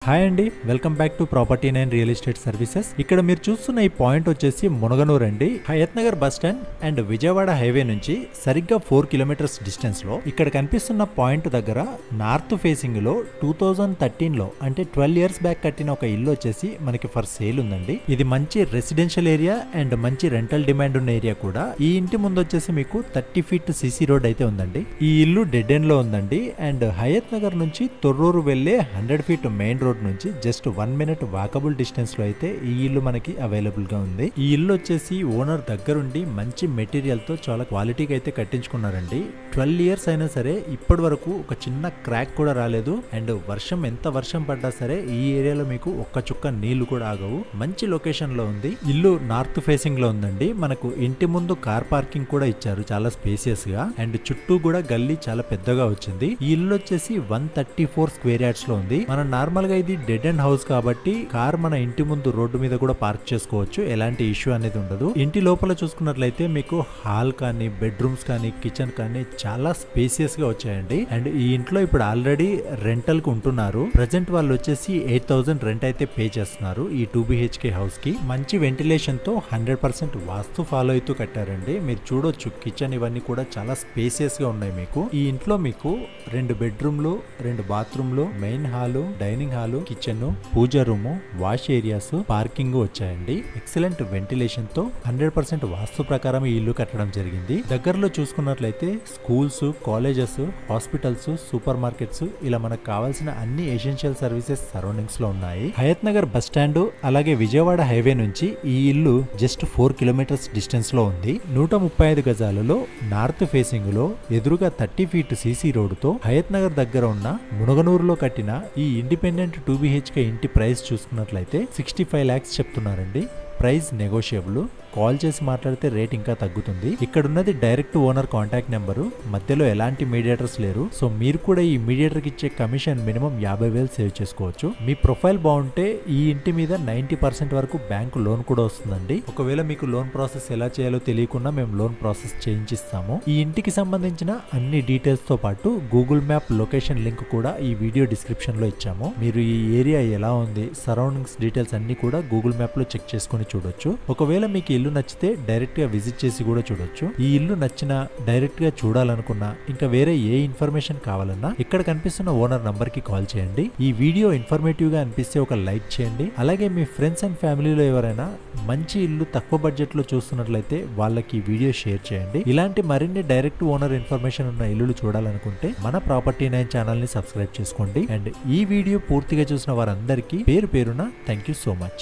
Hi అండి, welcome back to property 9 real estate services. ఇక్కడ మీరు చూస్తున్న ఈ పాయింట్ వచ్చేసి మునగనూర్ అండి. Hayathnagar bus stand and Vijayawada highway నుంచి సరిగ్గా 4 కిలోమీటర్స్ డిస్టెన్స్ లో ఇక్కడ కనిపిస్తున్న పాయింట్ దగ్గర నార్త్ ఫేసింగ్ లో 2013 లో అంటే 12 ఇయర్స్ బ్యాక్ కట్టిన ఒక ఇల్లు వచ్చేసి మనకి ఫర్ సేల్ ఉందండి. ఇది మంచి రెసిడెన్షియల్ ఏరియా అండ్ మంచి రెంటల్ డిమాండ్ ఉన్న ఏరియా కూడా. ఈ ఇంటి ముందు వచ్చేసి మీకు 30 ఫీట్ సిసి రోడ్ అయితే ఉందండి. ఈ ఇల్లు డెడ్ ఎండ్ లో ఉందండి అండ్ హయత్ నగర్ నుంచి తొర్రూరు వెళ్లే 100 ఫీట్ మెయిన్ రోడ్ నుంచి జస్ట్ 1 మినిట్ వాకబుల్ డిస్టెన్స్ లో అయితే ఈ ఇల్లు మనకి అవైలబుల్ గా ఉంది. ఈ ఇల్లు వచ్చేసి ఓనర్ దగ్గరుండి మంచి మెటీరియల్ తో చాలా క్వాలిటీగా అయితే కట్టించుకున్నారండి. 12 ఇయర్స్ అయినా సరే ఇప్పటి వరకు ఒక చిన్న క్రాక్ కూడా రాలేదు అండ్ ఎంత వర్షం పడ్డా సరే ఈ ఏరియాలో మీకు ఒక్క చుక్క నీళ్లు కూడా ఆగవు. మంచి లొకేషన్ లో ఉంది. ఇల్లు నార్త్ ఫేసింగ్ లో ఉందండి. మనకు ఇంటి ముందు కార్ పార్కింగ్ కూడా ఇచ్చారు చాలా స్పేసియస్ గా అండ్ చుట్టూ కూడా గల్లీ చాలా పెద్దగా వచ్చింది. ఈ ఇల్లు వచ్చేసి 134 స్క్వేర్ యార్డ్స్ లో ఉంది. మనం నార్మల్ గా ఇది డెడ్ అండ్ హౌస్ కాబట్టి కార్ మన ఇంటి ముందు రోడ్డు మీద కూడా పార్క్ చేసుకోవచ్చు. ఎలాంటి ఇష్యూ అనేది ఉండదు. ఇంటి లోపల చూసుకున్నట్లయితే మీకు హాల్ కానీ బెడ్రూమ్స్ కానీ కిచెన్ కానీ చాలా స్పేసియస్ గా వచ్చాయండి. అండ్ ఈ ఇంట్లో ఇప్పుడు ఆల్రెడీ రెంటల్ కు ఉంటున్నారు. ప్రెసెంట్ వాళ్ళు వచ్చేసి 8,000 రెంట్ అయితే పే చేస్తున్నారు ఈ 2 BHK హౌస్ కి. మంచి వెంటిలేషన్ తో 100% వాస్తు ఫాలో అవుతూ కట్టారండి. మీరు చూడొచ్చు కిచెన్ ఇవన్నీ కూడా చాలా స్పేసియస్ గా ఉన్నాయి. మీకు ఈ ఇంట్లో మీకు 2 బెడ్రూమ్లు 2 బాత్రూమ్లు main hall dining hall kitchen పూజ రూమ్ వాష్ ఏరియాస్ పార్కింగ్ వచ్చాయండి. ఎక్సలెంట్ వెంటిలేషన్ తో 100% వాస్తు ప్రకారం ఈ ఇల్లు కట్టడం జరిగింది. దగ్గరలో చూసుకున్నట్లయితే schools colleges hospitals super markets ఇలా మనకు కావాల్సిన అన్ని ఎసెన్షియల్ సర్వీసెస్ సరౌండింగ్స్ లో ఉన్నాయి. హయత్ నగర్ బస్ స్టాండ్ అలాగే విజయవాడ హైవే నుంచి ఈ ఇల్లు జస్ట్ 4 కిలోమీటర్స్ డిస్టెన్స్ లో ఉంది. 135 గజాలలో నార్త్ ఫేసింగ్ లో ఎదురుగా 30 ఫీట్ సిసి రోడ్ తో హయత్ నగర్ దగ్గర ఉన్న మునగనూరులో కట్టిన ఈ ఇండిపెండెంట్ 2 BHK ఇంటి ప్రైస్ చూసుకున్నట్లయితే 65 lakhs చెప్తున్నారండి. Price negotiable. కాల్ చేసి మాట్లాడితే రేట్ ఇంకా తగ్గుతుంది. ఇక్కడ ఉన్నది డైరెక్ట్ ఓనర్ కాంటాక్ట్ నెంబరు. మధ్యలో ఎలాంటి మీడియేటర్స్ లేరు. సో మీరు కూడా ఈ మీడియేటర్ కి ఇచ్చే కమిషన్ మినిమం 50,000 సేవ్ చేసుకోవచ్చు. మీ ప్రొఫైల్ బాగుంటే ఈ ఇంటి మీద 90% వరకు బ్యాంకు లోన్ కూడా వస్తుందండి. ఒకవేళ మీకు లోన్ ప్రాసెస్ ఎలా చేయాలో తెలియకుండా మేము లోన్ ప్రాసెస్ చేయించిస్తాము. ఈ ఇంటికి సంబంధించిన అన్ని డీటెయిల్స్ తో పాటు గూగుల్ మ్యాప్ లొకేషన్ లింక్ కూడా ఈ వీడియో డిస్క్రిప్షన్ లో ఇచ్చాము. మీరు ఈ ఏరియా ఎలా ఉంది సరౌండింగ్స్ డీటెయిల్స్ అన్ని కూడా గూగుల్ మ్యాప్ లో చెక్ చేసుకుని చూడొచ్చు. ఒకవేళ మీకు ఇల్లు నచ్చితే డైరెక్ట్ గా విజిట్ చేసి కూడా చూడొచ్చు. ఈ ఇల్లు నచ్చిన డైరెక్ట్ గా చూడాలనుకున్నా ఇంకా వేరే ఏ ఇన్ఫర్మేషన్ కావాలన్నా ఇక్కడ కనిపిస్తున్న ఓనర్ నంబర్ కి కాల్ చేయండి. ఈ వీడియో ఇన్ఫర్మేటివ్ గా అనిపిస్తే ఒక లైక్ చేయండి. అలాగే మీ ఫ్రెండ్స్ అండ్ ఫ్యామిలీలో ఎవరైనా మంచి ఇల్లు తక్కువ బడ్జెట్ లో చూస్తున్నట్లయితే వాళ్ళకి ఈ వీడియో షేర్ చేయండి. ఇలాంటి మరిన్ని డైరెక్ట్ ఓనర్ ఇన్ఫర్మేషన్ ఉన్న ఇల్లులు చూడాలనుకుంటే మన ప్రాపర్టీ 9 ఛానల్ ని సబ్స్క్రైబ్ చేసుకోండి. అండ్ ఈ వీడియో పూర్తిగా చూసిన వారందరికీ పేరు పేరున థ్యాంక్ యూ సో మచ్.